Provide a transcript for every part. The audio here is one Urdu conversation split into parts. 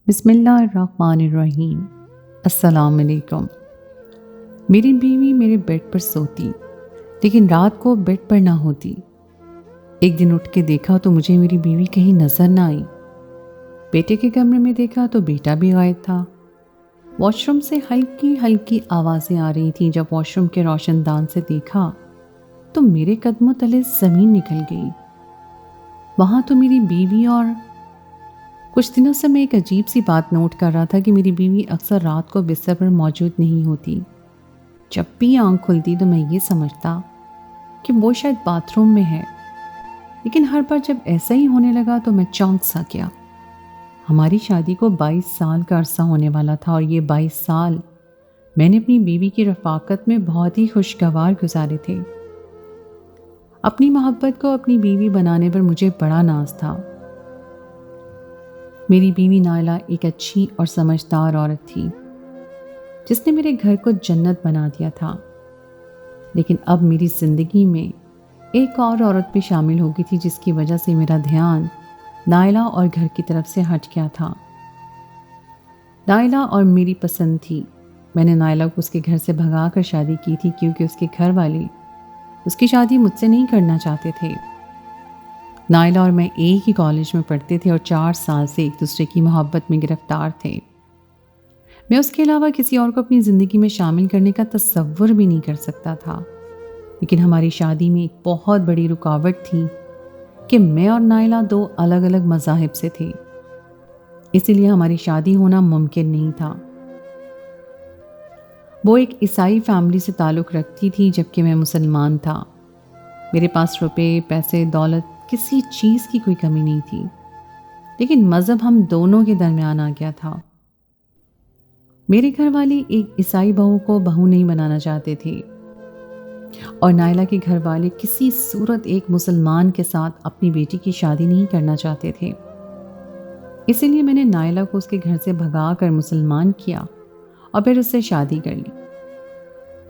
بسم اللہ الرحمن الرحیم۔ السلام علیکم۔ میری بیوی میرے بیڈ پر سوتی لیکن رات کو بیڈ پر نہ ہوتی۔ ایک دن اٹھ کے دیکھا تو مجھے میری بیوی کہیں نظر نہ آئی۔ بیٹے کے کمرے میں دیکھا تو بیٹا بھی غائب تھا۔ واش روم سے ہلکی ہلکی آوازیں آ رہی تھیں۔ جب واش روم کے روشن دان سے دیکھا تو میرے قدموں تلے زمین نکل گئی۔ وہاں تو میری بیوی اور کچھ دنوں سے میں ایک عجیب سی بات نوٹ کر رہا تھا کہ میری بیوی اکثر رات کو بستر پر موجود نہیں ہوتی۔ جب بھی آنکھ کھلتی تو میں یہ سمجھتا کہ وہ شاید باتھ روم میں ہے، لیکن ہر بار جب ایسا ہی ہونے لگا تو میں چونک سا گیا۔ ہماری شادی کو 22 سال کا عرصہ ہونے والا تھا اور یہ 22 سال میں نے اپنی بیوی کی رفاقت میں بہت ہی خوشگوار گزارے تھے۔ اپنی محبت کو اپنی بیوی بنانے پر مجھے بڑا ناز تھا۔ میری بیوی نائلہ ایک اچھی اور سمجھدار عورت تھی جس نے میرے گھر کو جنت بنا دیا تھا، لیکن اب میری زندگی میں ایک اور عورت بھی شامل ہو گئی تھی جس کی وجہ سے میرا دھیان نائلہ اور گھر کی طرف سے ہٹ گیا تھا۔ نائلہ اور میری پسند تھی۔ میں نے نائلہ کو اس کے گھر سے بھگا کر شادی کی تھی کیونکہ اس کے گھر والے اس کی شادی مجھ سے نہیں کرنا چاہتے تھے۔ نائلہ اور میں ایک ہی کالج میں پڑھتے تھے اور 4 سال سے ایک دوسرے کی محبت میں گرفتار تھے۔ میں اس کے علاوہ کسی اور کو اپنی زندگی میں شامل کرنے کا تصور بھی نہیں کر سکتا تھا، لیکن ہماری شادی میں ایک بہت بڑی رکاوٹ تھی کہ میں اور نائلہ 2 الگ الگ مذاہب سے تھے، اسی لیے ہماری شادی ہونا ممکن نہیں تھا۔ وہ ایک عیسائی فیملی سے تعلق رکھتی تھی جبکہ میں مسلمان تھا۔ میرے پاس روپے، پیسے، دولت، کسی چیز کی کوئی کمی نہیں تھی، لیکن مذہب ہم دونوں کے درمیان آ گیا تھا۔ میرے گھر والے ایک عیسائی بہو کو بہو نہیں بنانا چاہتے تھے اور نائلہ کے گھر والے کسی صورت ایک مسلمان کے ساتھ اپنی بیٹی کی شادی نہیں کرنا چاہتے تھے۔ اسی لیے میں نے نائلہ کو اس کے گھر سے بھگا کر مسلمان کیا اور پھر اس سے شادی کر لی۔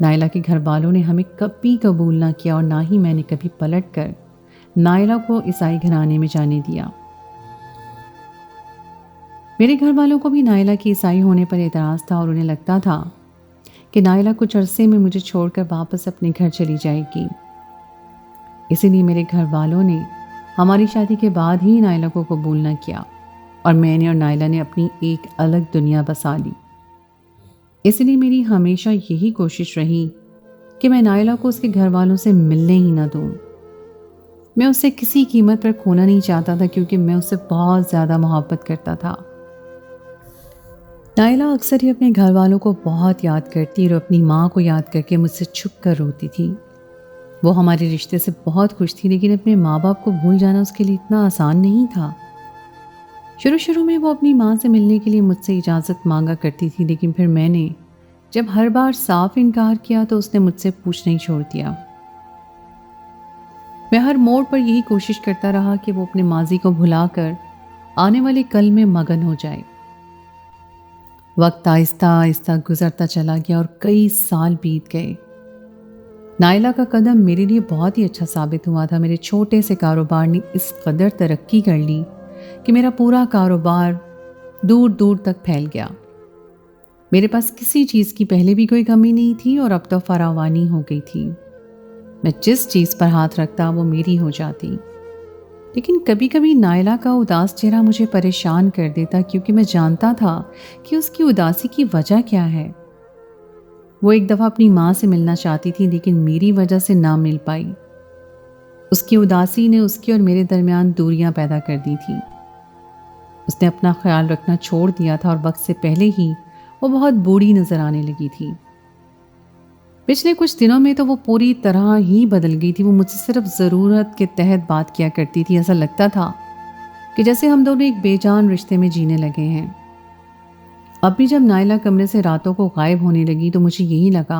نائلہ کے گھر والوں نے ہمیں کبھی قبول نہ کیا اور نہ ہی میں نے کبھی پلٹ کر نائلہ کو عیسائی گھرانے میں جانے دیا۔ میرے گھر والوں کو بھی نائلہ کے عیسائی ہونے پر اعتراض تھا اور انہیں لگتا تھا کہ نائلہ کچھ عرصے میں مجھے چھوڑ کر واپس اپنے گھر چلی جائے گی۔ اسی لیے میرے گھر والوں نے ہماری شادی کے بعد ہی نائلہ کو قبول نہ کیا اور میں نے اور نائلہ نے اپنی ایک الگ دنیا بسا لی۔ اس لیے میری ہمیشہ یہی کوشش رہی کہ میں نائلہ کو اس کے گھر والوں سے ملنے ہی نہ دوں۔ میں اسے کسی قیمت پر کھونا نہیں چاہتا تھا کیونکہ میں اسے بہت زیادہ محبت کرتا تھا۔ نائلہ اکثر ہی اپنے گھر والوں کو بہت یاد کرتی اور اپنی ماں کو یاد کر کے مجھ سے چھپ کر روتی تھی۔ وہ ہمارے رشتے سے بہت خوش تھی، لیکن اپنے ماں باپ کو بھول جانا اس کے لیے اتنا آسان نہیں تھا۔ شروع میں وہ اپنی ماں سے ملنے کے لیے مجھ سے اجازت مانگا کرتی تھی، لیکن پھر میں نے جب ہر بار صاف انکار کیا تو اس نے مجھ سے پوچھنا ہی چھوڑ دیا۔ میں ہر موڑ پر یہی کوشش کرتا رہا کہ وہ اپنے ماضی کو بھلا کر آنے والے کل میں مگن ہو جائے۔ وقت آہستہ آہستہ گزرتا چلا گیا اور کئی سال بیت گئے۔ نائلہ کا قدم میرے لیے بہت ہی اچھا ثابت ہوا تھا۔ میرے چھوٹے سے کاروبار نے اس قدر ترقی کر لی کہ میرا پورا کاروبار دور دور تک پھیل گیا۔ میرے پاس کسی چیز کی پہلے بھی کوئی کمی نہیں تھی اور اب تو فراوانی ہو گئی تھی۔ میں جس چیز پر ہاتھ رکھتا وہ میری ہو جاتی، لیکن کبھی کبھی نائلہ کا اداس چہرہ مجھے پریشان کر دیتا کیونکہ میں جانتا تھا کہ اس کی اداسی کی وجہ کیا ہے۔ وہ ایک دفعہ اپنی ماں سے ملنا چاہتی تھی لیکن میری وجہ سے نہ مل پائی۔ اس کی اداسی نے اس کے اور میرے درمیان دوریاں پیدا کر دی تھی۔ اس نے اپنا خیال رکھنا چھوڑ دیا تھا اور وقت سے پہلے ہی وہ بہت بوڑھی نظر آنے لگی تھی۔ پچھلے کچھ دنوں میں تو وہ پوری طرح ہی بدل گئی تھی۔ وہ مجھ سے صرف ضرورت کے تحت بات کیا کرتی تھی۔ ایسا لگتا تھا کہ جیسے ہم دونوں ایک بے جان رشتے میں جینے لگے ہیں۔ اب بھی جب نائلہ کمرے سے راتوں کو غائب ہونے لگی تو مجھے یہی لگا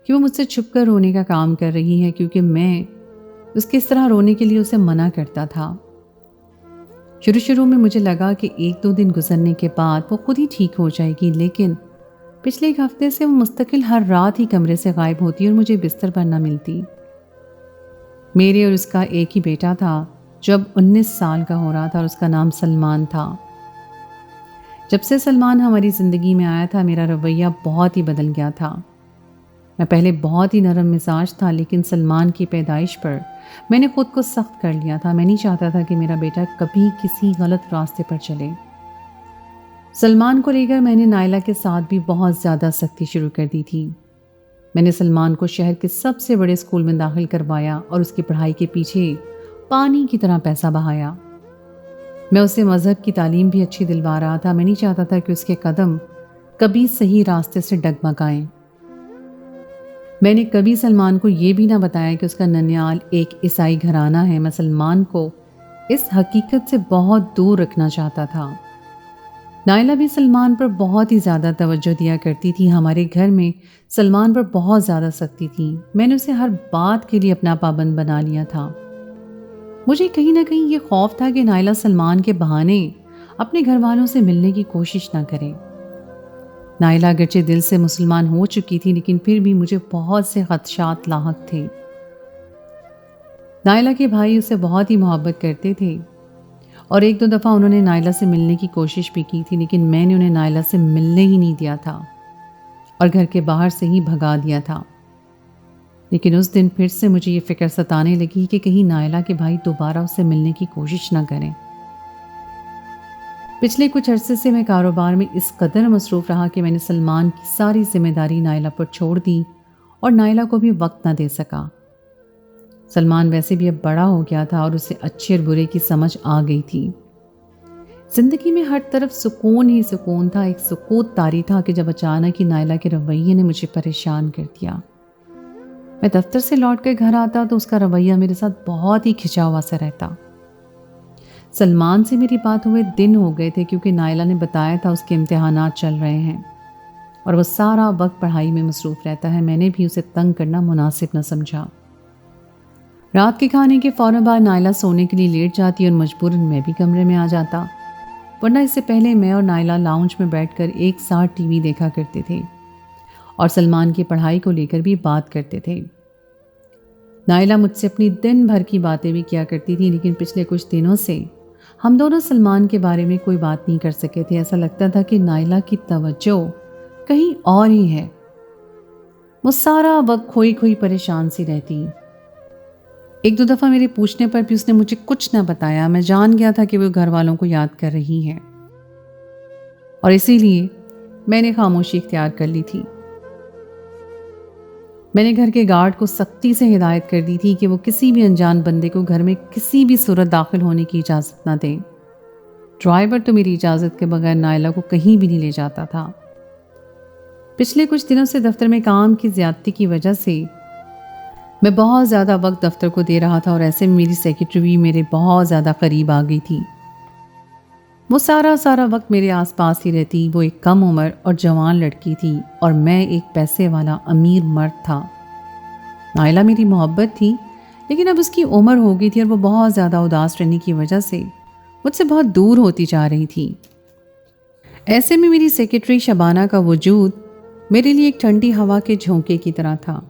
کہ وہ مجھ سے چھپ کر رونے کا کام کر رہی ہے، کیونکہ میں اس کے اس طرح رونے کے لیے اسے منع کرتا تھا۔ شروع میں مجھے لگا کہ 1-2 دن گزرنے کے بعد وہ خود ہی ٹھیک ہو جائے گی، لیکن پچھلے 1 ہفتے سے وہ مستقل ہر رات ہی کمرے سے غائب ہوتی اور مجھے بستر پر نہ ملتی۔ میرے اور اس کا ایک ہی بیٹا تھا جو اب 19 سال کا ہو رہا تھا اور اس کا نام سلمان تھا۔ جب سے سلمان ہماری زندگی میں آیا تھا میرا رویہ بہت ہی بدل گیا تھا۔ میں پہلے بہت ہی نرم مزاج تھا، لیکن سلمان کی پیدائش پر میں نے خود کو سخت کر لیا تھا۔ میں نہیں چاہتا تھا کہ میرا بیٹا کبھی کسی غلط راستے پر چلے۔ سلمان کو لے کر میں نے نائلہ کے ساتھ بھی بہت زیادہ سختی شروع کر دی تھی۔ میں نے سلمان کو شہر کے سب سے بڑے اسکول میں داخل کروایا اور اس کی پڑھائی کے پیچھے پانی کی طرح پیسہ بہایا۔ میں اسے مذہب کی تعلیم بھی اچھی دلوا رہا تھا۔ میں نہیں چاہتا تھا کہ اس کے قدم کبھی صحیح راستے سے ڈگمگائیں۔ میں نے کبھی سلمان کو یہ بھی نہ بتایا کہ اس کا ننیال ایک عیسائی گھرانہ ہے۔ میں سلمان کو اس حقیقت سے بہت دور رکھنا چاہتا تھا۔ نائلہ بھی سلمان پر بہت ہی زیادہ توجہ دیا کرتی تھی۔ ہمارے گھر میں سلمان پر بہت زیادہ سختی تھی۔ میں نے اسے ہر بات کے لیے اپنا پابند بنا لیا تھا۔ مجھے کہیں نہ کہیں یہ خوف تھا کہ نائلہ سلمان کے بہانے اپنے گھر والوں سے ملنے کی کوشش نہ کرے۔ نائلہ اگرچہ دل سے مسلمان ہو چکی تھی، لیکن پھر بھی مجھے بہت سے خدشات لاحق تھے۔ نائلہ کے بھائی اسے بہت ہی محبت کرتے تھے اور ایک دو دفعہ انہوں نے نائلہ سے ملنے کی کوشش بھی کی تھی، لیکن میں نے انہیں نائلہ سے ملنے ہی نہیں دیا تھا اور گھر کے باہر سے ہی بھگا دیا تھا۔ لیکن اس دن پھر سے مجھے یہ فکر ستانے لگی کہ کہیں نائلہ کے بھائی دوبارہ اس سے ملنے کی کوشش نہ کریں۔ پچھلے کچھ عرصے سے میں کاروبار میں اس قدر مصروف رہا کہ میں نے سلمان کی ساری ذمہ داری نائلہ پر چھوڑ دی اور نائلہ کو بھی وقت نہ دے سکا۔ سلمان ویسے بھی اب بڑا ہو گیا تھا اور اسے اچھے اور برے کی سمجھ آ گئی تھی۔ زندگی میں ہر طرف سکون ہی سکون تھا۔ ایک سکوت طاری تھا کہ جب اچانک ہی نائلہ کے رویے نے مجھے پریشان کر دیا۔ میں دفتر سے لوٹ کر گھر آتا تو اس کا رویہ میرے ساتھ بہت ہی کھچا ہوا سا رہتا۔ سلمان سے میری بات ہوئے دن ہو گئے تھے، کیونکہ نائلہ نے بتایا تھا اس کے امتحانات چل رہے ہیں اور وہ سارا وقت پڑھائی میں مصروف رہتا ہے۔ میں نے بھی اسے تنگ کرنا مناسب نہ سمجھا۔ رات کے کھانے کے فوراً بعد نائلہ سونے کے لیے لیٹ جاتی اور مجبوراً میں بھی کمرے میں آ جاتا، ورنہ اس سے پہلے میں اور نائلہ لاؤنج میں بیٹھ کر ایک ساتھ ٹی وی دیکھا کرتے تھے اور سلمان کی پڑھائی کو لے کر بھی بات کرتے تھے۔ نائلہ مجھ سے اپنی دن بھر کی باتیں بھی کیا کرتی تھی، لیکن پچھلے کچھ دنوں سے ہم دونوں سلمان کے بارے میں کوئی بات نہیں کر سکے تھے۔ ایسا لگتا تھا کہ نائلہ کی توجہ کہیں اور ہی ہے۔ وہ سارا وقت کھوئی کھوئی پریشان سی رہتی۔ ایک دو دفعہ میرے پوچھنے پر بھی اس نے مجھے کچھ نہ بتایا۔ میں جان گیا تھا کہ وہ گھر والوں کو یاد کر رہی ہے اور اسی لیے میں نے خاموشی اختیار کر لی تھی۔ میں نے گھر کے گارڈ کو سختی سے ہدایت کر دی تھی کہ وہ کسی بھی انجان بندے کو گھر میں کسی بھی صورت داخل ہونے کی اجازت نہ دیں۔ ڈرائیور تو میری اجازت کے بغیر نائلہ کو کہیں بھی نہیں لے جاتا تھا۔ پچھلے کچھ دنوں سے دفتر میں کام کی زیادتی کی وجہ سے میں بہت زیادہ وقت دفتر کو دے رہا تھا اور ایسے میں میری سیکرٹری بھی میرے بہت زیادہ قریب آ گئی تھی۔ وہ سارا وقت میرے آس پاس ہی رہتی۔ وہ ایک کم عمر اور جوان لڑکی تھی اور میں ایک پیسے والا امیر مرد تھا۔ نائلہ میری محبت تھی، لیکن اب اس کی عمر ہو گئی تھی اور وہ بہت زیادہ اداس رہنے کی وجہ سے مجھ سے بہت دور ہوتی جا رہی تھی۔ ایسے میں میری سیکرٹری شبانہ کا وجود میرے لیے ایک ٹھنڈی ہوا کے جھونکے کی طرح تھا۔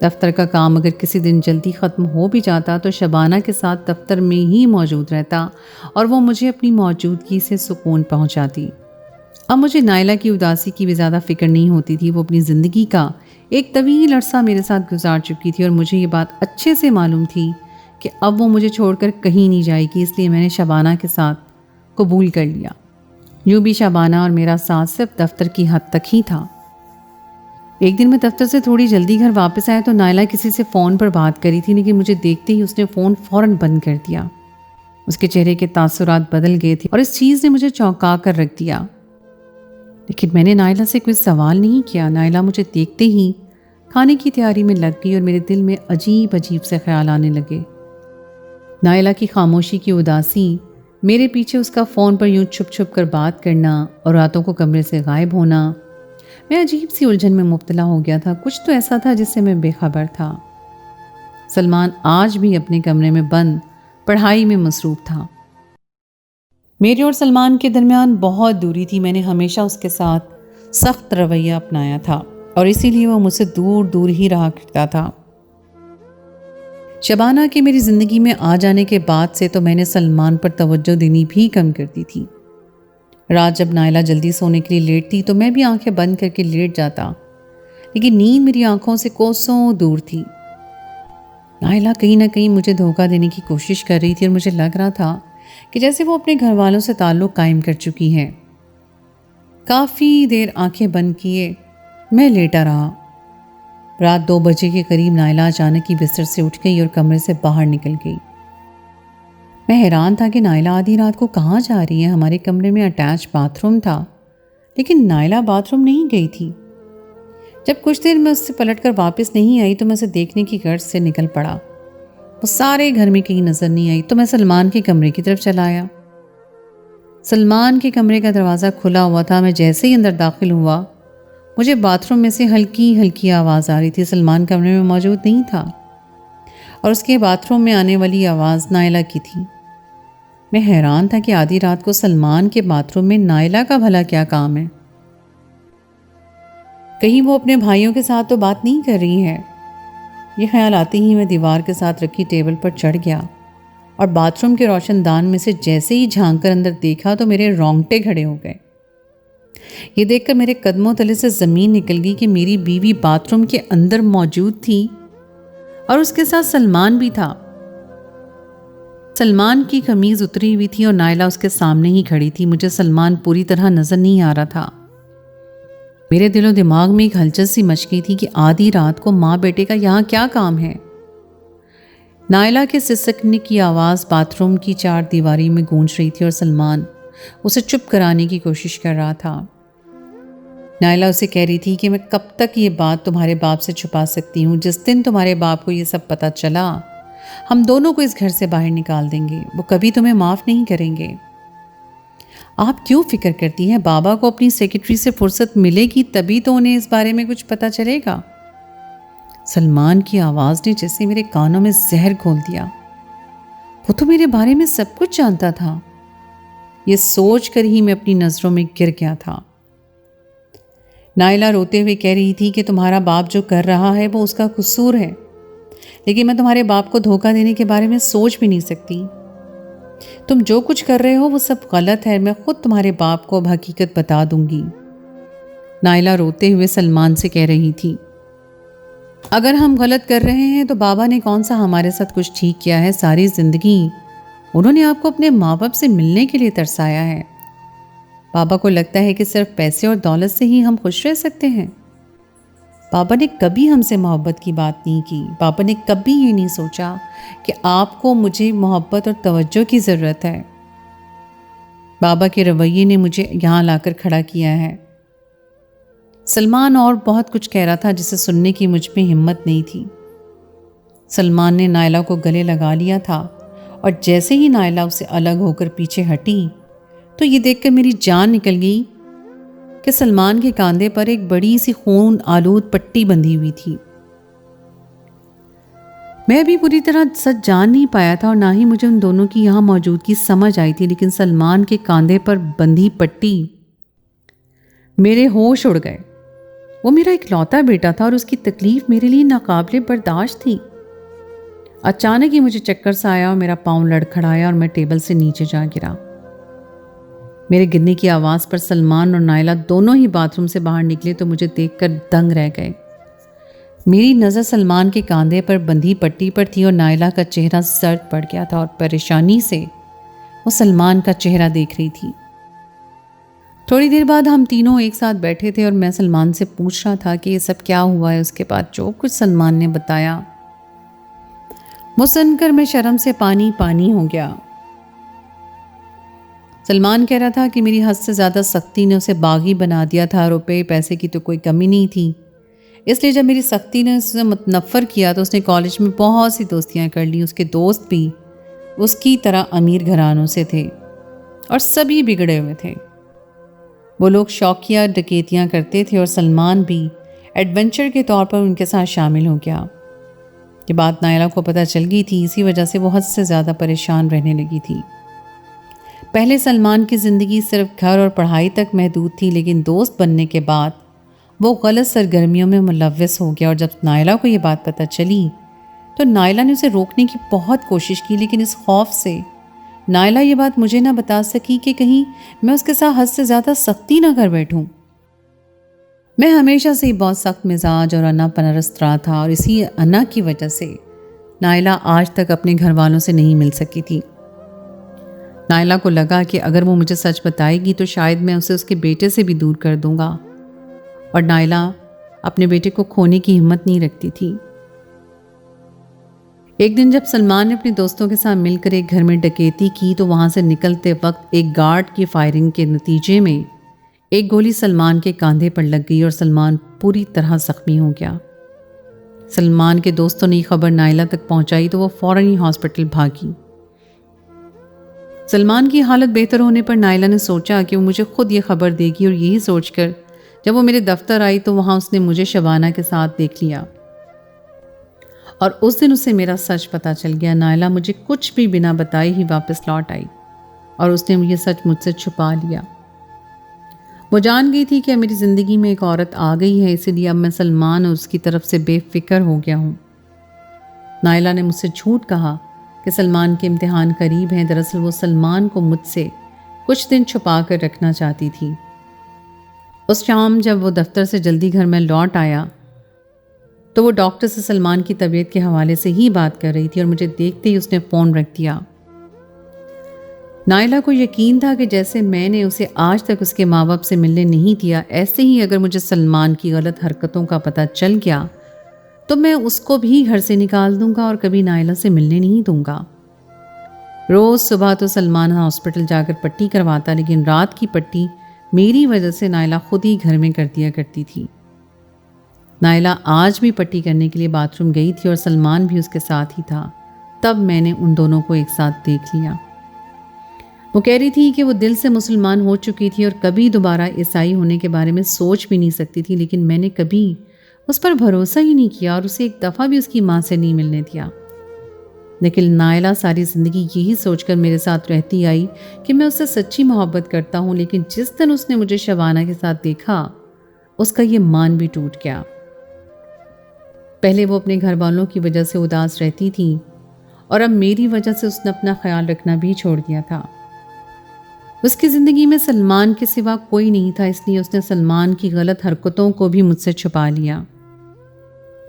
دفتر کا کام اگر کسی دن جلدی ختم ہو بھی جاتا تو شبانہ کے ساتھ دفتر میں ہی موجود رہتا اور وہ مجھے اپنی موجودگی سے سکون پہنچاتی۔ اب مجھے نائلہ کی اداسی کی بھی زیادہ فکر نہیں ہوتی تھی۔ وہ اپنی زندگی کا ایک طویل عرصہ میرے ساتھ گزار چکی تھی اور مجھے یہ بات اچھے سے معلوم تھی کہ اب وہ مجھے چھوڑ کر کہیں نہیں جائے گی، اس لیے میں نے شبانہ کے ساتھ قبول کر لیا۔ یوں بھی شبانہ اور میرا ساتھ صرف دفتر کی حد تک ہی تھا۔ ایک دن میں دفتر سے تھوڑی جلدی گھر واپس آیا تو نائلہ کسی سے فون پر بات کری تھی، لیکن مجھے دیکھتے ہی اس نے فون فوراً بند کر دیا۔ اس کے چہرے کے تاثرات بدل گئے تھے اور اس چیز نے مجھے چونکا کر رکھ دیا۔ لیکن میں نے نائلہ سے کوئی سوال نہیں کیا۔ نائلہ مجھے دیکھتے ہی کھانے کی تیاری میں لگ گئی اور میرے دل میں عجیب سے خیال آنے لگے۔ نائلہ کی خاموشی کی اداسی، میرے پیچھے اس کا فون پر یوں چھپ چھپ کر بات کرنا اور راتوں کو کمرے سے غائب ہونا، میں عجیب سی الجھن میں مبتلا ہو گیا تھا۔ کچھ تو ایسا تھا جس سے میں بے خبر تھا۔ سلمان آج بھی اپنے کمرے میں بند پڑھائی میں مصروف تھا۔ میرے اور سلمان کے درمیان بہت دوری تھی۔ میں نے ہمیشہ اس کے ساتھ سخت رویہ اپنایا تھا اور اسی لیے وہ مجھ سے دور دور ہی رہا کرتا تھا۔ شبانہ کے میری زندگی میں آ جانے کے بعد سے تو میں نے سلمان پر توجہ دینی بھی کم کر دی تھی۔ رات جب نائلہ جلدی سونے کے لیے لیٹتی تو میں بھی آنکھیں بند کر کے لیٹ جاتا، لیکن نیند میری آنکھوں سے کوسوں دور تھی۔ نائلہ کہیں نہ کہیں مجھے دھوکہ دینے کی کوشش کر رہی تھی اور مجھے لگ رہا تھا کہ جیسے وہ اپنے گھر والوں سے تعلق قائم کر چکی ہے۔ کافی دیر آنکھیں بند کیے میں لیٹا رہا۔ رات 2 بجے کے قریب نائلہ اچانک ہی بستر سے اٹھ گئی اور کمرے سے باہر نکل گئی۔ میں حیران تھا کہ نائلہ آدھی رات کو کہاں جا رہی ہے۔ ہمارے کمرے میں اٹیچ باتھ روم تھا، لیکن نائلہ باتھ روم نہیں گئی تھی۔ جب کچھ دیر میں اس سے پلٹ کر واپس نہیں آئی تو میں اسے دیکھنے کی غرض سے نکل پڑا۔ وہ سارے گھر میں کہیں نظر نہیں آئی تو میں سلمان کے کمرے کی طرف چلا آیا۔ سلمان کے کمرے کا دروازہ کھلا ہوا تھا۔ میں جیسے ہی اندر داخل ہوا مجھے باتھ روم میں سے ہلکی ہلکی آواز آ رہی تھی۔ سلمان کمرے میں موجود نہیں تھا اور اس کے باتھ روم میں آنے والی آواز نائلہ کی تھی۔ میں حیران تھا کہ آدھی رات کو سلمان کے باتھ روم میں نائلہ کا بھلا کیا کام ہے؟ کہیں وہ اپنے بھائیوں کے ساتھ تو بات نہیں کر رہی ہے؟ یہ خیال آتے ہی میں دیوار کے ساتھ رکھی ٹیبل پر چڑھ گیا اور باتھ روم کے روشن دان میں سے جیسے ہی جھانک کر اندر دیکھا تو میرے رونگٹے کھڑے ہو گئے۔ یہ دیکھ کر میرے قدموں تلے سے زمین نکل گئی کہ میری بیوی باتھ روم کے اندر موجود تھی اور اس کے ساتھ سلمان بھی تھا۔ سلمان کی قمیض اتری ہوئی تھی اور نائلہ اس کے سامنے ہی کھڑی تھی۔ مجھے سلمان پوری طرح نظر نہیں آ رہا تھا۔ میرے دل و دماغ میں ایک ہلچل سی مچ گئی تھی کہ آدھی رات کو ماں بیٹے کا یہاں کیا کام ہے؟ نائلہ کے سسکنے کی آواز باتھ روم کی 4 دیواری میں گونج رہی تھی اور سلمان اسے چپ کرانے کی کوشش کر رہا تھا۔ نائلہ اسے کہہ رہی تھی کہ میں کب تک یہ بات تمہارے باپ سے چھپا سکتی ہوں؟ جس دن تمہارے باپ کو یہ سب پتہ چلا ہم دونوں کو اس گھر سے باہر نکال دیں گے۔ وہ کبھی تمہیں معاف نہیں کریں گے۔ آپ کیوں فکر کرتی ہیں؟ بابا کو اپنی سیکرٹری سے فرصت ملے گی تبھی تو انہیں اس بارے میں کچھ پتہ چلے گا۔ سلمان کی آواز نے جیسے میرے کانوں میں زہر گھول دیا۔ وہ تو میرے بارے میں سب کچھ جانتا تھا۔ یہ سوچ کر ہی میں اپنی نظروں میں گر گیا تھا۔ نائلہ روتے ہوئے کہہ رہی تھی کہ تمہارا باپ جو کر رہا ہے وہ اس کا قصور ہے، لیکن میں تمہارے باپ کو دھوکہ دینے کے بارے میں سوچ بھی نہیں سکتی۔ تم جو کچھ کر رہے ہو وہ سب غلط ہے۔ میں خود تمہارے باپ کو اب حقیقت بتا دوں گی۔ نائلہ روتے ہوئے سلمان سے کہہ رہی تھی، اگر ہم غلط کر رہے ہیں تو بابا نے کون سا ہمارے ساتھ کچھ ٹھیک کیا ہے؟ ساری زندگی انہوں نے آپ کو اپنے ماں باپ سے ملنے کے لیے ترسایا ہے۔ بابا کو لگتا ہے کہ صرف پیسے اور دولت سے ہی ہم خوش رہ سکتے ہیں۔ بابا نے کبھی ہم سے محبت کی بات نہیں کی۔ بابا نے کبھی یہ نہیں سوچا کہ آپ کو مجھے محبت اور توجہ کی ضرورت ہے۔ بابا کے رویے نے مجھے یہاں لا کر کھڑا کیا ہے۔ سلمان اور بہت کچھ کہہ رہا تھا جسے سننے کی مجھ میں ہمت نہیں تھی۔ سلمان نے نائلہ کو گلے لگا لیا تھا اور جیسے ہی نائلہ اسے الگ ہو کر پیچھے ہٹی تو یہ دیکھ کر میری جان نکل گئی کہ سلمان کے کاندھے پر ایک بڑی سی خون آلود پٹی بندھی ہوئی تھی۔ میں بھی پوری طرح سچ جان نہیں پایا تھا اور نہ ہی مجھے ان دونوں کی یہاں موجودگی سمجھ آئی تھی، لیکن سلمان کے کاندھے پر بندھی پٹی میرے ہوش اڑ گئے۔ وہ میرا اکلوتا بیٹا تھا اور اس کی تکلیف میرے لیے ناقابل برداشت تھی۔ اچانک ہی مجھے چکر سا آیا اور میرا پاؤں لڑکھڑایا اور میں ٹیبل سے نیچے جا گرا۔ میرے گرنے کی آواز پر سلمان اور نائلہ دونوں ہی باتھ روم سے باہر نکلے تو مجھے دیکھ کر دنگ رہ گئے۔ میری نظر سلمان کے کاندھے پر بندھی پٹی پر تھی اور نائلہ کا چہرہ زرد پڑ گیا تھا اور پریشانی سے وہ سلمان کا چہرہ دیکھ رہی تھی۔ تھوڑی دیر بعد ہم تینوں ایک ساتھ بیٹھے تھے اور میں سلمان سے پوچھ رہا تھا کہ یہ سب کیا ہوا ہے۔ اس کے بعد جو کچھ سلمان نے بتایا وہ سن کر میں شرم سے پانی پانی ہو گیا۔ سلمان کہہ رہا تھا کہ میری حد سے زیادہ سختی نے اسے باغی بنا دیا تھا۔ روپے پیسے کی تو کوئی کمی نہیں تھی، اس لیے جب میری سختی نے اسے متنفر کیا تو اس نے کالج میں بہت سی دوستیاں کر لیں۔ اس کے دوست بھی اس کی طرح امیر گھرانوں سے تھے اور سبھی بگڑے ہوئے تھے۔ وہ لوگ شوقیہ ڈکیتیاں کرتے تھے اور سلمان بھی ایڈونچر کے طور پر ان کے ساتھ شامل ہو گیا۔ یہ بات نائلہ کو پتہ چل گئی تھی، اسی وجہ سے وہ حد سے زیادہ پریشان رہنے لگی تھی۔ پہلے سلمان کی زندگی صرف گھر اور پڑھائی تک محدود تھی، لیکن دوست بننے کے بعد وہ غلط سرگرمیوں میں ملوث ہو گیا، اور جب نائلہ کو یہ بات پتہ چلی تو نائلہ نے اسے روکنے کی بہت کوشش کی، لیکن اس خوف سے نائلہ یہ بات مجھے نہ بتا سکی کہ کہیں میں اس کے ساتھ حد سے زیادہ سختی نہ کر بیٹھوں۔ میں ہمیشہ سے ہی بہت سخت مزاج اور انا پرست رہا تھا، اور اسی انا کی وجہ سے نائلہ آج تک اپنے گھر والوں سے نہیں مل سکی تھی۔ نائلہ کو لگا کہ اگر وہ مجھے سچ بتائے گی تو شاید میں اسے اس کے بیٹے سے بھی دور کر دوں گا، اور نائلہ اپنے بیٹے کو کھونے کی ہمت نہیں رکھتی تھی۔ ایک دن جب سلمان نے اپنے دوستوں کے ساتھ مل کر ایک گھر میں ڈکیتی کی تو وہاں سے نکلتے وقت ایک گارڈ کی فائرنگ کے نتیجے میں ایک گولی سلمان کے کاندھے پر لگ گئی اور سلمان پوری طرح زخمی ہو گیا۔ سلمان کے دوستوں نے یہ خبر نائلہ تک پہنچائی تو وہ فوراً ہی ہاسپٹل بھاگی۔ سلمان کی حالت بہتر ہونے پر نائلہ نے سوچا کہ وہ مجھے خود یہ خبر دے گی، اور یہی سوچ کر جب وہ میرے دفتر آئی تو وہاں اس نے مجھے شبانہ کے ساتھ دیکھ لیا، اور اس دن اسے میرا سچ پتہ چل گیا۔ نائلہ مجھے کچھ بھی بنا بتائے ہی واپس لوٹ آئی، اور اس نے یہ سچ مجھ سے چھپا لیا۔ وہ جان گئی تھی کہ اب میری زندگی میں ایک عورت آ گئی ہے، اسی لیے اب میں سلمان اور اس کی طرف سے بے فکر ہو گیا ہوں۔ نائلہ نے مجھ سے جھوٹ کہا کہ سلمان کے امتحان قریب ہیں، دراصل وہ سلمان کو مجھ سے کچھ دن چھپا کر رکھنا چاہتی تھی۔ اس شام جب وہ دفتر سے جلدی گھر میں لوٹ آیا تو وہ ڈاکٹر سے سلمان کی طبیعت کے حوالے سے ہی بات کر رہی تھی، اور مجھے دیکھتے ہی اس نے فون رکھ دیا۔ نائلہ کو یقین تھا کہ جیسے میں نے اسے آج تک اس کے ماں باپ سے ملنے نہیں دیا، ایسے ہی اگر مجھے سلمان کی غلط حرکتوں کا پتہ چل گیا تو میں اس کو بھی گھر سے نکال دوں گا اور کبھی نائلہ سے ملنے نہیں دوں گا۔ روز صبح تو سلمان ہاسپٹل جا کر پٹی کرواتا، لیکن رات کی پٹی میری وجہ سے نائلہ خود ہی گھر میں کر دیا کرتی تھی۔ نائلہ آج بھی پٹی کرنے کے لیے باتھ روم گئی تھی اور سلمان بھی اس کے ساتھ ہی تھا۔ تب میں نے ان دونوں کو ایک ساتھ دیکھ لیا۔ وہ کہہ رہی تھی کہ وہ دل سے مسلمان ہو چکی تھی اور کبھی دوبارہ عیسائی ہونے کے بارے میں سوچ بھی نہیں سکتی تھی، لیکن میں نے کبھی اس پر بھروسہ ہی نہیں کیا اور اسے ایک دفعہ بھی اس کی ماں سے نہیں ملنے دیا۔ لیکن نائلہ ساری زندگی یہی سوچ کر میرے ساتھ رہتی آئی کہ میں اس سے سچی محبت کرتا ہوں، لیکن جس دن اس نے مجھے شبانہ کے ساتھ دیکھا اس کا یہ مان بھی ٹوٹ گیا۔ پہلے وہ اپنے گھر والوں کی وجہ سے اداس رہتی تھی، اور اب میری وجہ سے اس نے اپنا خیال رکھنا بھی چھوڑ دیا تھا۔ اس کی زندگی میں سلمان کے سوا کوئی نہیں تھا، اس لیے اس نے سلمان کی غلط حرکتوں کو بھی مجھ سے چھپا لیا۔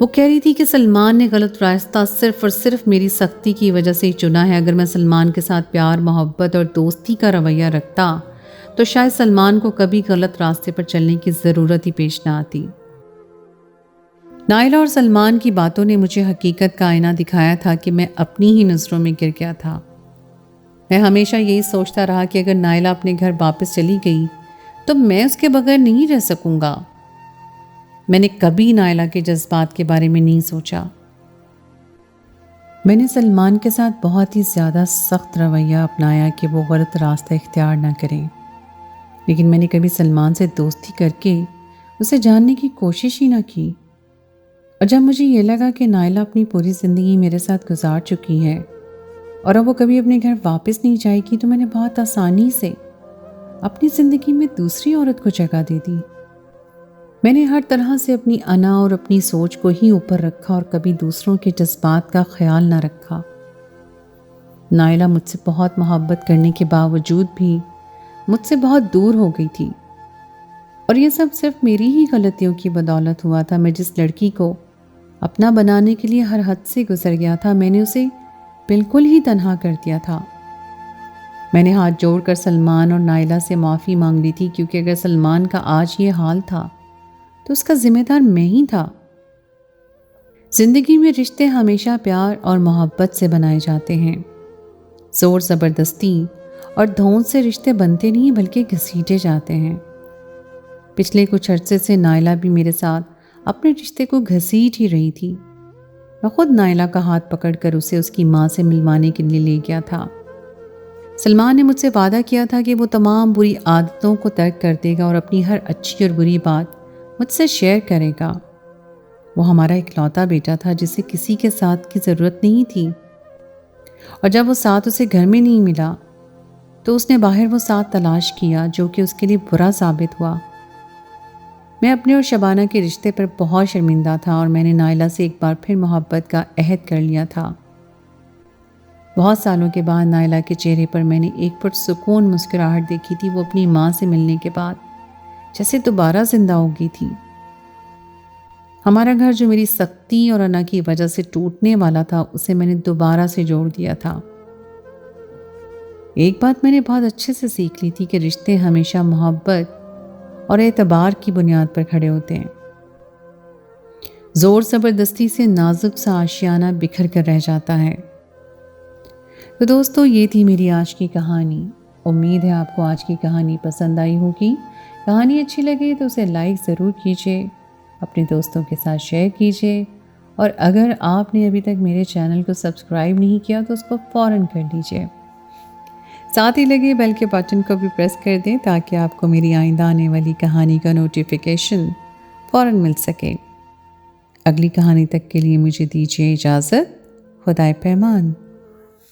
وہ کہہ رہی تھی کہ سلمان نے غلط راستہ صرف اور صرف میری سختی کی وجہ سے ہی چنا ہے۔ اگر میں سلمان کے ساتھ پیار، محبت اور دوستی کا رویہ رکھتا تو شاید سلمان کو کبھی غلط راستے پر چلنے کی ضرورت ہی پیش نہ آتی۔ نائلہ اور سلمان کی باتوں نے مجھے حقیقت کا آئینہ دکھایا تھا کہ میں اپنی ہی نظروں میں گر گیا تھا۔ میں ہمیشہ یہی سوچتا رہا کہ اگر نائلہ اپنے گھر واپس چلی گئی تو میں اس کے بغیر نہیں رہ سکوں گا۔ میں نے کبھی نائلہ کے جذبات کے بارے میں نہیں سوچا۔ میں نے سلمان کے ساتھ بہت ہی زیادہ سخت رویہ اپنایا کہ وہ غلط راستہ اختیار نہ کرے، لیکن میں نے کبھی سلمان سے دوستی کر کے اسے جاننے کی کوشش ہی نہ کی۔ اور جب مجھے یہ لگا کہ نائلہ اپنی پوری زندگی میرے ساتھ گزار چکی ہے اور اب وہ کبھی اپنے گھر واپس نہیں جائے گی، تو میں نے بہت آسانی سے اپنی زندگی میں دوسری عورت کو جگہ دے دی۔ میں نے ہر طرح سے اپنی انا اور اپنی سوچ کو ہی اوپر رکھا اور کبھی دوسروں کے جذبات کا خیال نہ رکھا۔ نائلہ مجھ سے بہت محبت کرنے کے باوجود بھی مجھ سے بہت دور ہو گئی تھی، اور یہ سب صرف میری ہی غلطیوں کی بدولت ہوا تھا۔ میں جس لڑکی کو اپنا بنانے کے لیے ہر حد سے گزر گیا تھا، میں نے اسے بالکل ہی تنہا کر دیا تھا۔ میں نے ہاتھ جوڑ کر سلمان اور نائلہ سے معافی مانگ لی تھی، کیونکہ اگر سلمان کا آج یہ حال تھا تو اس کا ذمہ دار میں ہی تھا۔ زندگی میں رشتے ہمیشہ پیار اور محبت سے بنائے جاتے ہیں۔ زور زبردستی اور دھون سے رشتے بنتے نہیں بلکہ گھسیٹے جاتے ہیں۔ پچھلے کچھ عرصے سے نائلہ بھی میرے ساتھ اپنے رشتے کو گھسیٹ ہی رہی تھی۔ میں خود نائلہ کا ہاتھ پکڑ کر اسے اس کی ماں سے ملوانے کے لیے لے گیا تھا۔ سلمان نے مجھ سے وعدہ کیا تھا کہ وہ تمام بری عادتوں کو ترک کر دے گا اور اپنی ہر اچھی اور بری بات مجھ سے شیئر کرے گا۔ وہ ہمارا اکلوتا بیٹا تھا جسے کسی کے ساتھ کی ضرورت نہیں تھی، اور جب وہ ساتھ اسے گھر میں نہیں ملا تو اس نے باہر وہ ساتھ تلاش کیا، جو کہ اس کے لیے برا ثابت ہوا۔ میں اپنے اور شبانہ کے رشتے پر بہت شرمندہ تھا، اور میں نے نائلہ سے ایک بار پھر محبت کا عہد کر لیا تھا۔ بہت سالوں کے بعد نائلہ کے چہرے پر میں نے ایک پرسکون مسکراہٹ دیکھی تھی، وہ اپنی ماں سے ملنے کے بعد جیسے دوبارہ زندہ ہو گئی تھی۔ ہمارا گھر جو میری سختی اور انا کی وجہ سے ٹوٹنے والا تھا، اسے میں نے دوبارہ سے جوڑ دیا تھا۔ ایک بات میں نے بہت اچھے سے سیکھ لی تھی کہ رشتے ہمیشہ محبت اور اعتبار کی بنیاد پر کھڑے ہوتے ہیں۔ زور زبردستی سے نازک سا آشیانہ بکھر کر رہ جاتا ہے۔ تو دوستو، یہ تھی میری آج کی کہانی۔ امید ہے آپ کو آج کی کہانی پسند آئی ہوگی۔ کہانی اچھی لگے تو اسے لائک ضرور کیجیے، اپنے دوستوں کے ساتھ شیئر کیجیے، اور اگر آپ نے ابھی تک میرے چینل کو سبسکرائب نہیں کیا تو اس کو فوراً کر لیجیے۔ ساتھ ہی لگے بیل کے بٹن کو بھی پریس کر دیں تاکہ آپ کو میری آئندہ آنے والی کہانی کا نوٹیفیکیشن فوراً مل سکے۔ اگلی کہانی تک کے لیے مجھے دیجیے اجازت۔ خدائے پیمان۔